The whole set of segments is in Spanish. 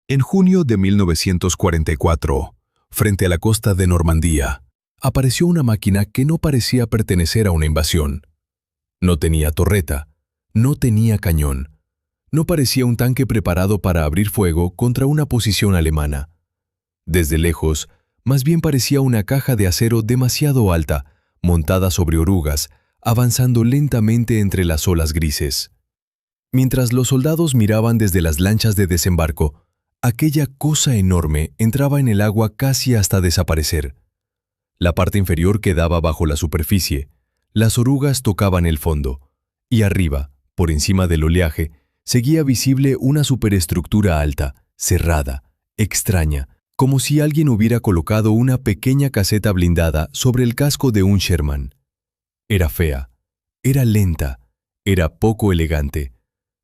En junio de 1944, frente a la costa de Normandía, apareció una máquina que no parecía pertenecer a una invasión. No tenía torreta, no tenía cañón, no parecía un tanque preparado para abrir fuego contra una posición alemana. Desde lejos, más bien parecía una caja de acero demasiado alta, montada sobre orugas, avanzando lentamente entre las olas grises. Mientras los soldados miraban desde las lanchas de desembarco, aquella cosa enorme entraba en el agua casi hasta desaparecer. La parte inferior quedaba bajo la superficie, las orugas tocaban el fondo, y arriba, por encima del oleaje, seguía visible una superestructura alta, cerrada, extraña, como si alguien hubiera colocado una pequeña caseta blindada sobre el casco de un Sherman. Era fea, era lenta, era poco elegante,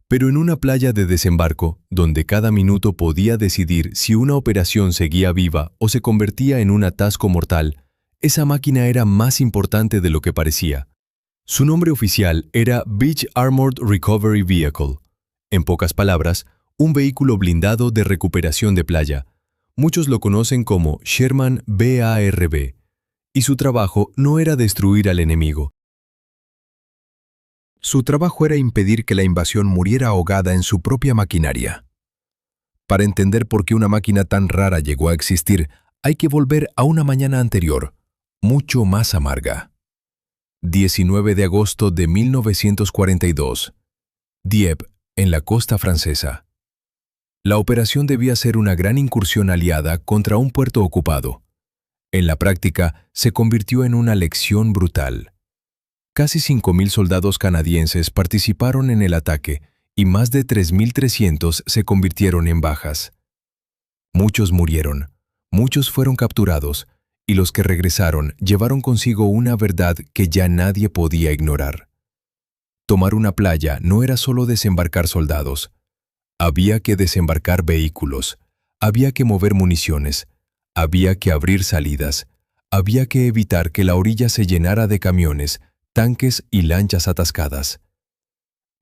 pero en una playa de desembarco, donde cada minuto podía decidir si una operación seguía viva o se convertía en un atasco mortal, esa máquina era más importante de lo que parecía. Su nombre oficial era Beach Armored Recovery Vehicle. En pocas palabras, un vehículo blindado de recuperación de playa. Muchos lo conocen como Sherman BARV, y su trabajo no era destruir al enemigo. Su trabajo era impedir que la invasión muriera ahogada en su propia maquinaria. Para entender por qué una máquina tan rara llegó a existir, hay que volver a una mañana anterior, mucho más amarga. 19 de agosto de 1942. Dieppe, en la costa francesa. La operación debía ser una gran incursión aliada contra un puerto ocupado. En la práctica, se convirtió en una lección brutal. Casi 5.000 soldados canadienses participaron en el ataque y más de 3.300 se convirtieron en bajas. Muchos murieron, muchos fueron capturados, y los que regresaron llevaron consigo una verdad que ya nadie podía ignorar. Tomar una playa no era solo desembarcar soldados. Había que desembarcar vehículos, había que mover municiones, había que abrir salidas, había que evitar que la orilla se llenara de camiones, tanques y lanchas atascadas.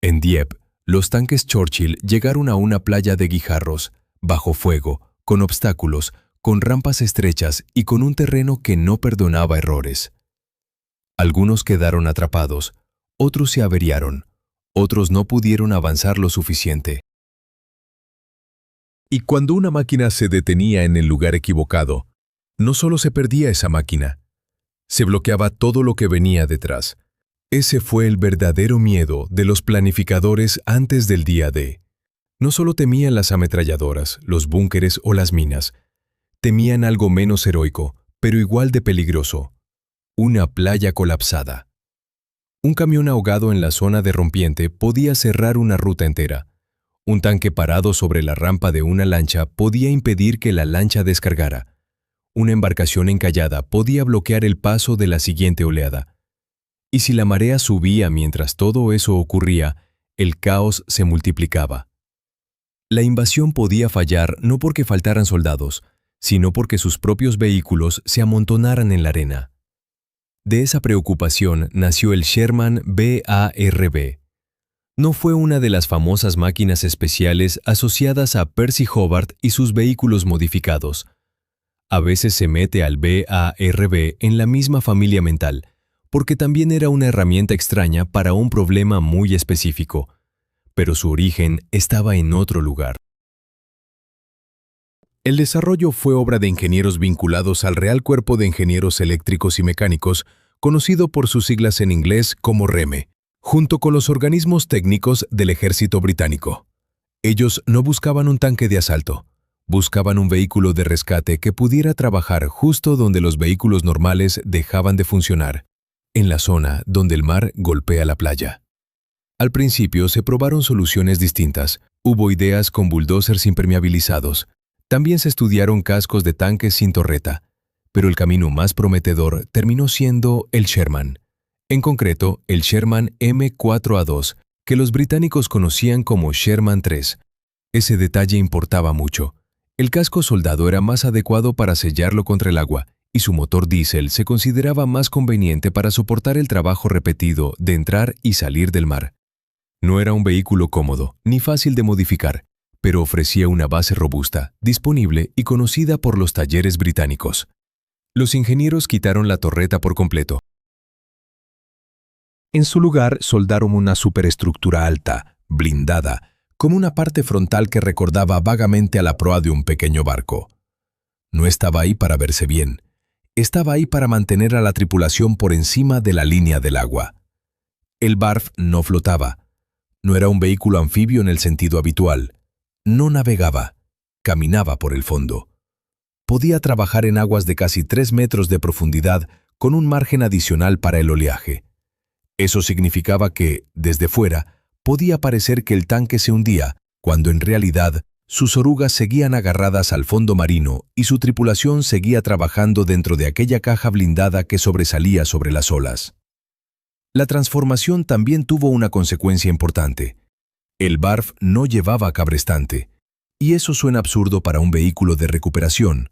En Dieppe, los tanques Churchill llegaron a una playa de guijarros, bajo fuego, con obstáculos, con rampas estrechas y con un terreno que no perdonaba errores. Algunos quedaron atrapados, otros se averiaron, otros no pudieron avanzar lo suficiente. Y cuando una máquina se detenía en el lugar equivocado, no solo se perdía esa máquina, se bloqueaba todo lo que venía detrás. Ese fue el verdadero miedo de los planificadores antes del día D. No solo temían las ametralladoras, los búnkeres o las minas, temían algo menos heroico, pero igual de peligroso: una playa colapsada. Un camión ahogado en la zona de rompiente podía cerrar una ruta entera. Un tanque parado sobre la rampa de una lancha podía impedir que la lancha descargara. Una embarcación encallada podía bloquear el paso de la siguiente oleada. Y si la marea subía mientras todo eso ocurría, el caos se multiplicaba. La invasión podía fallar no porque faltaran soldados, sino porque sus propios vehículos se amontonaran en la arena. De esa preocupación nació el Sherman BARV. No fue una de las famosas máquinas especiales asociadas a Percy Hobart y sus vehículos modificados. A veces se mete al BARV en la misma familia mental, porque también era una herramienta extraña para un problema muy específico, pero su origen estaba en otro lugar. El desarrollo fue obra de ingenieros vinculados al Real Cuerpo de Ingenieros Eléctricos y Mecánicos, conocido por sus siglas en inglés como REME, junto con los organismos técnicos del Ejército Británico. Ellos no buscaban un tanque de asalto, buscaban un vehículo de rescate que pudiera trabajar justo donde los vehículos normales dejaban de funcionar, en la zona donde el mar golpea la playa. Al principio se probaron soluciones distintas. Hubo ideas con bulldozers impermeabilizados. También se estudiaron cascos de tanques sin torreta. Pero el camino más prometedor terminó siendo el Sherman. En concreto, el Sherman M4A2, que los británicos conocían como Sherman 3. Ese detalle importaba mucho. El casco soldado era más adecuado para sellarlo contra el agua, y su motor diésel se consideraba más conveniente para soportar el trabajo repetido de entrar y salir del mar. No era un vehículo cómodo, ni fácil de modificar, pero ofrecía una base robusta, disponible y conocida por los talleres británicos. Los ingenieros quitaron la torreta por completo. En su lugar soldaron una superestructura alta, blindada, con una parte frontal que recordaba vagamente a la proa de un pequeño barco. No estaba ahí para verse bien. Estaba ahí para mantener a la tripulación por encima de la línea del agua. El barf no flotaba. No era un vehículo anfibio en el sentido habitual. No navegaba. Caminaba por el fondo. Podía trabajar en aguas de casi 3 metros de profundidad con un margen adicional para el oleaje. Eso significaba que, desde fuera, podía parecer que el tanque se hundía, cuando en realidad sus orugas seguían agarradas al fondo marino y su tripulación seguía trabajando dentro de aquella caja blindada que sobresalía sobre las olas. La transformación también tuvo una consecuencia importante. El barf no llevaba cabrestante, y eso suena absurdo para un vehículo de recuperación,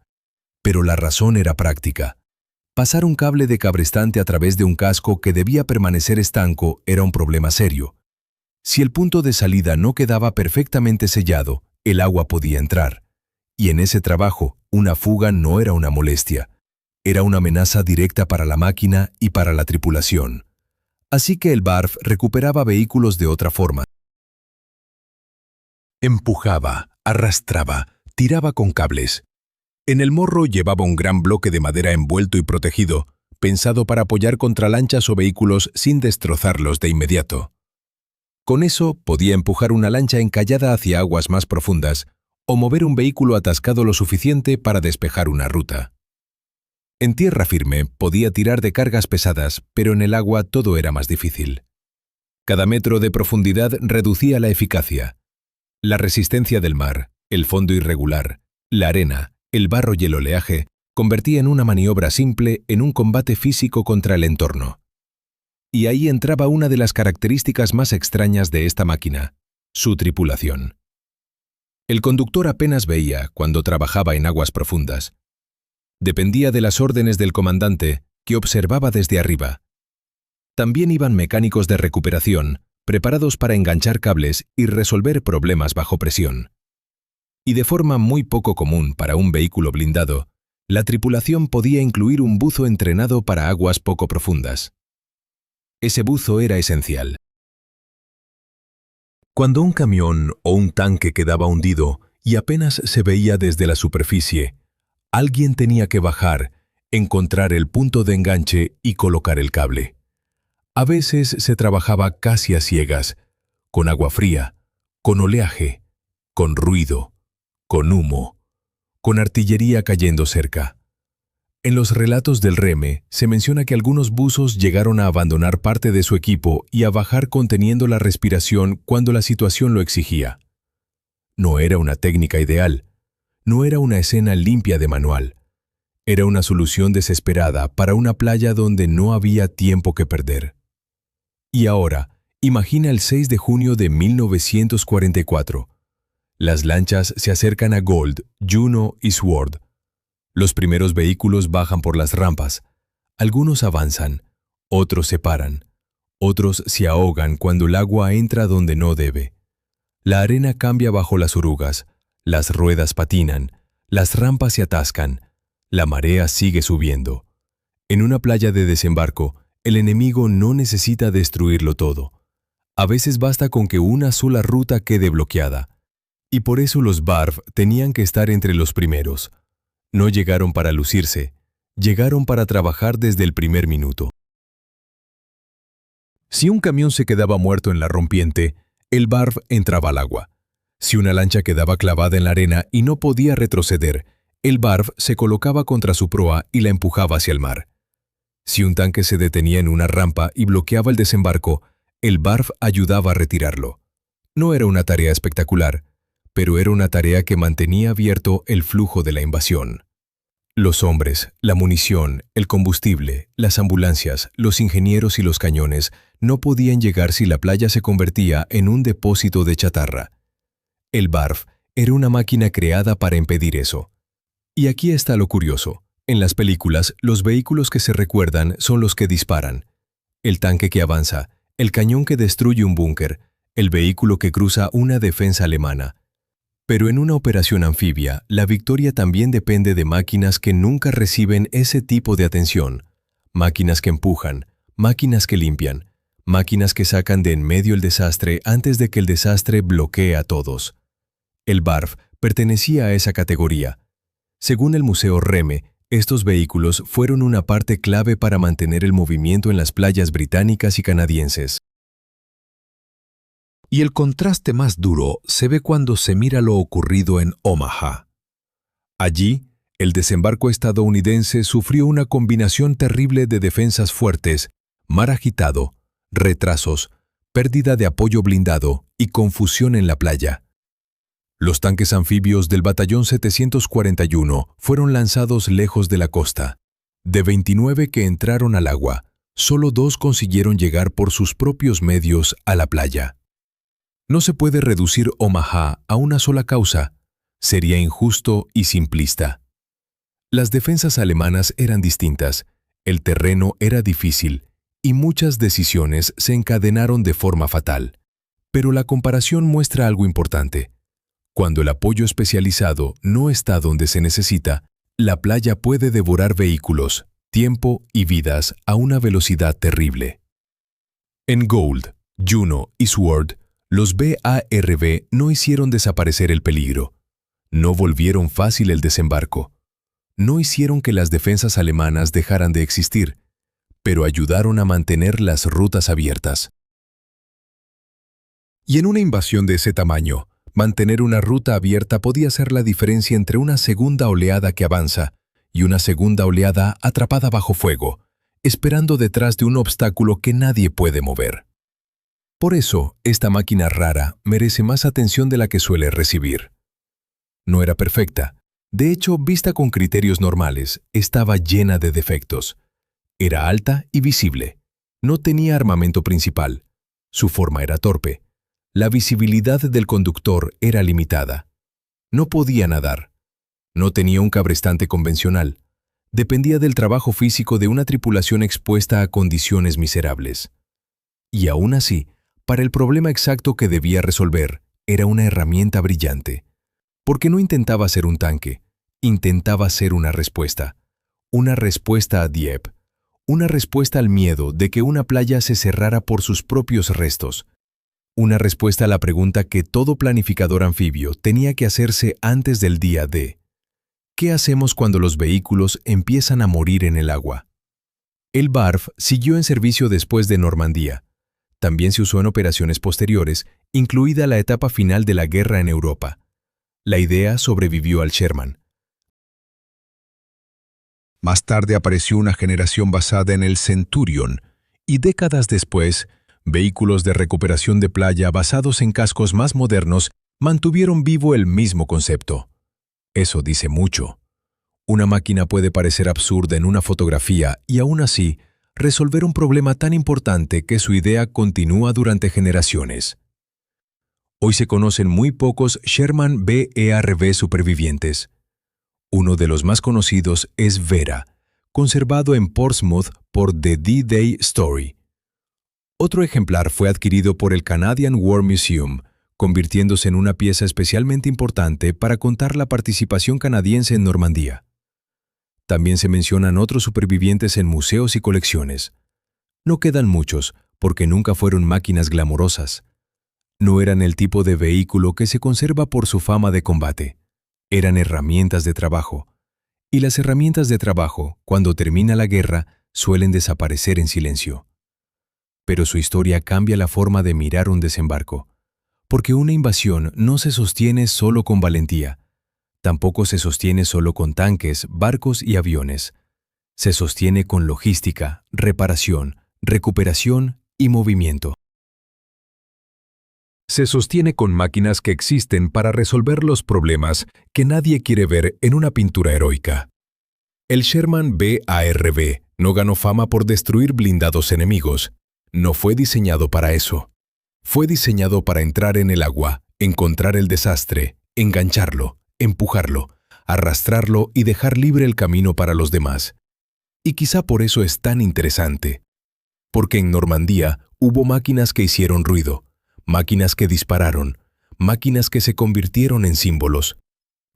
pero la razón era práctica. Pasar un cable de cabrestante a través de un casco que debía permanecer estanco era un problema serio. Si el punto de salida no quedaba perfectamente sellado, el agua podía entrar. Y en ese trabajo, una fuga no era una molestia. Era una amenaza directa para la máquina y para la tripulación. Así que el barf recuperaba vehículos de otra forma. Empujaba, arrastraba, tiraba con cables. En el morro llevaba un gran bloque de madera envuelto y protegido, pensado para apoyar contra lanchas o vehículos sin destrozarlos de inmediato. Con eso podía empujar una lancha encallada hacia aguas más profundas o mover un vehículo atascado lo suficiente para despejar una ruta. En tierra firme podía tirar de cargas pesadas, pero en el agua todo era más difícil. Cada metro de profundidad reducía la eficacia. La resistencia del mar, el fondo irregular, la arena, el barro y el oleaje convertían una maniobra simple en un combate físico contra el entorno. Y ahí entraba una de las características más extrañas de esta máquina, su tripulación. El conductor apenas veía cuando trabajaba en aguas profundas. Dependía de las órdenes del comandante, que observaba desde arriba. También iban mecánicos de recuperación, preparados para enganchar cables y resolver problemas bajo presión. Y de forma muy poco común para un vehículo blindado, la tripulación podía incluir un buzo entrenado para aguas poco profundas. Ese buzo era esencial. Cuando un camión o un tanque quedaba hundido y apenas se veía desde la superficie, alguien tenía que bajar, encontrar el punto de enganche y colocar el cable. A veces se trabajaba casi a ciegas, con agua fría, con oleaje, con ruido, con humo, con artillería cayendo cerca. En los relatos del REME se menciona que algunos buzos llegaron a abandonar parte de su equipo y a bajar conteniendo la respiración cuando la situación lo exigía. No era una técnica ideal, no era una escena limpia de manual. Era una solución desesperada para una playa donde no había tiempo que perder. Y ahora, imagina el 6 de junio de 1944. Las lanchas se acercan a Gold, Juno y Sword. Los primeros vehículos bajan por las rampas. Algunos avanzan, otros se paran, otros se ahogan cuando el agua entra donde no debe. La arena cambia bajo las orugas, las ruedas patinan, las rampas se atascan, la marea sigue subiendo. En una playa de desembarco, el enemigo no necesita destruirlo todo. A veces basta con que una sola ruta quede bloqueada. Y por eso los BARF tenían que estar entre los primeros. No llegaron para lucirse, llegaron para trabajar desde el primer minuto. Si un camión se quedaba muerto en la rompiente, el BARF entraba al agua. Si una lancha quedaba clavada en la arena y no podía retroceder, el BARF se colocaba contra su proa y la empujaba hacia el mar. Si un tanque se detenía en una rampa y bloqueaba el desembarco, el BARF ayudaba a retirarlo. No era una tarea espectacular, pero era una tarea que mantenía abierto el flujo de la invasión. Los hombres, la munición, el combustible, las ambulancias, los ingenieros y los cañones no podían llegar si la playa se convertía en un depósito de chatarra. El BARF era una máquina creada para impedir eso. Y aquí está lo curioso. En las películas, los vehículos que se recuerdan son los que disparan. El tanque que avanza, el cañón que destruye un búnker, el vehículo que cruza una defensa alemana. Pero en una operación anfibia, la victoria también depende de máquinas que nunca reciben ese tipo de atención. Máquinas que empujan, máquinas que limpian, máquinas que sacan de en medio el desastre antes de que el desastre bloquee a todos. El BARF pertenecía a esa categoría. Según el Museo Reme, estos vehículos fueron una parte clave para mantener el movimiento en las playas británicas y canadienses. Y el contraste más duro se ve cuando se mira lo ocurrido en Omaha. Allí, el desembarco estadounidense sufrió una combinación terrible de defensas fuertes, mar agitado, retrasos, pérdida de apoyo blindado y confusión en la playa. Los tanques anfibios del Batallón 741 fueron lanzados lejos de la costa. De 29 que entraron al agua, solo 2 consiguieron llegar por sus propios medios a la playa. No se puede reducir Omaha a una sola causa. Sería injusto y simplista. Las defensas alemanas eran distintas, el terreno era difícil y muchas decisiones se encadenaron de forma fatal. Pero la comparación muestra algo importante. Cuando el apoyo especializado no está donde se necesita, la playa puede devorar vehículos, tiempo y vidas a una velocidad terrible. En Gold, Juno y Sword, los BARV no hicieron desaparecer el peligro. No volvieron fácil el desembarco. No hicieron que las defensas alemanas dejaran de existir, pero ayudaron a mantener las rutas abiertas. Y en una invasión de ese tamaño, mantener una ruta abierta podía ser la diferencia entre una segunda oleada que avanza y una segunda oleada atrapada bajo fuego, esperando detrás de un obstáculo que nadie puede mover. Por eso, esta máquina rara merece más atención de la que suele recibir. No era perfecta. De hecho, vista con criterios normales, estaba llena de defectos. Era alta y visible. No tenía armamento principal. Su forma era torpe. La visibilidad del conductor era limitada. No podía nadar. No tenía un cabrestante convencional. Dependía del trabajo físico de una tripulación expuesta a condiciones miserables. Y aún así, para el problema exacto que debía resolver, era una herramienta brillante. Porque no intentaba ser un tanque, intentaba ser una respuesta. Una respuesta a Dieppe. Una respuesta al miedo de que una playa se cerrara por sus propios restos. Una respuesta a la pregunta que todo planificador anfibio tenía que hacerse antes del día D. ¿Qué hacemos cuando los vehículos empiezan a morir en el agua? El BARF siguió en servicio después de Normandía. También se usó en operaciones posteriores, incluida la etapa final de la guerra en Europa. La idea sobrevivió al Sherman. Más tarde apareció una generación basada en el Centurion, y décadas después, vehículos de recuperación de playa basados en cascos más modernos mantuvieron vivo el mismo concepto. Eso dice mucho. Una máquina puede parecer absurda en una fotografía y aún así resolver un problema tan importante que su idea continúa durante generaciones. Hoy se conocen muy pocos Sherman BARV supervivientes. Uno de los más conocidos es Vera, conservado en Portsmouth por The D-Day Story. Otro ejemplar fue adquirido por el Canadian War Museum, convirtiéndose en una pieza especialmente importante para contar la participación canadiense en Normandía. También se mencionan otros supervivientes en museos y colecciones. No quedan muchos, porque nunca fueron máquinas glamorosas. No eran el tipo de vehículo que se conserva por su fama de combate. Eran herramientas de trabajo. Y las herramientas de trabajo, cuando termina la guerra, suelen desaparecer en silencio. Pero su historia cambia la forma de mirar un desembarco. Porque una invasión no se sostiene solo con valentía. Tampoco se sostiene solo con tanques, barcos y aviones. Se sostiene con logística, reparación, recuperación y movimiento. Se sostiene con máquinas que existen para resolver los problemas que nadie quiere ver en una pintura heroica. El Sherman BARV no ganó fama por destruir blindados enemigos. No fue diseñado para eso. Fue diseñado para entrar en el agua, encontrar el desastre, engancharlo, empujarlo, arrastrarlo y dejar libre el camino para los demás. Y quizá por eso es tan interesante. Porque en Normandía hubo máquinas que hicieron ruido, máquinas que dispararon, máquinas que se convirtieron en símbolos.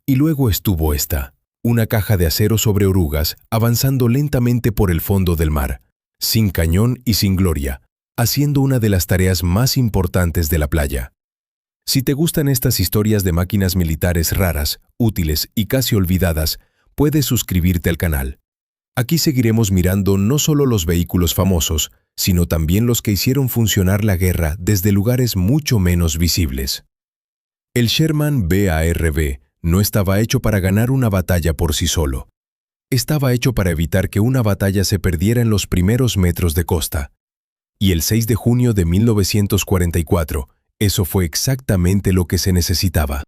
Y luego estuvo esta, una caja de acero sobre orugas avanzando lentamente por el fondo del mar, sin cañón y sin gloria, haciendo una de las tareas más importantes de la playa. Si te gustan estas historias de máquinas militares raras, útiles y casi olvidadas, puedes suscribirte al canal. Aquí seguiremos mirando no solo los vehículos famosos, sino también los que hicieron funcionar la guerra desde lugares mucho menos visibles. El Sherman BARB no estaba hecho para ganar una batalla por sí solo. Estaba hecho para evitar que una batalla se perdiera en los primeros metros de costa. Y el 6 de junio de 1944, eso fue exactamente lo que se necesitaba.